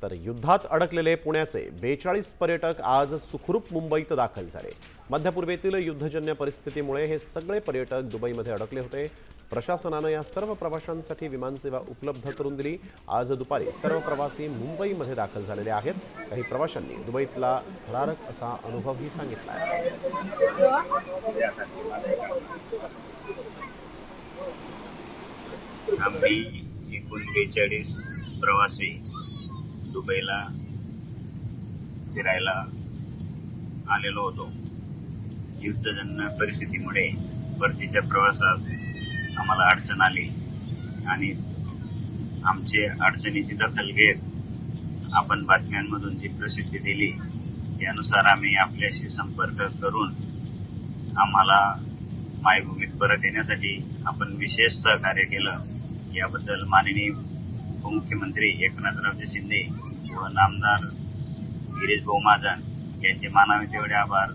तर युद्धात अडकलेले पुण्याचे 42 पर्यटक आज सुखरूप मुंबईत दाखल झाले। मध्यपूर्वेतील युद्धजन्य परिस्थितीमुळे हे सगळे पर्यटक दुबईमध्ये अडकले होते। प्रशासनाने या सर्व प्रवाशांसाठी विमानसेवा उपलब्ध करून दिली। आज दुपारी सर्व प्रवासी मुंबईमध्ये दाखल झालेले आहेत। काही प्रवाशांनी दुबईतला थरारक असा अनुभवही सांगितला आहे। आम्ही एकूण 42 प्रवासी दुबईला फिरायला आलेलो होतो। युद्धजन्य परिस्थितीमुळे परतीच्या प्रवासात आम्हाला अडचण आली आणि आमचे अडचणीची दखल घेत आपण बातम्यांमधून जी प्रसिद्धी दिली त्यानुसार आम्ही आपल्याशी संपर्क करून आम्हाला मायभूमीत परत येण्यासाठी आपण विशेष सहकार्य केलं। याबद्दल माननीय उपमुख्यमंत्री एकनाथरावजी शिंदे व नामदार गिरीश भाऊ महाजन यांचे मानावे तेवढे आभार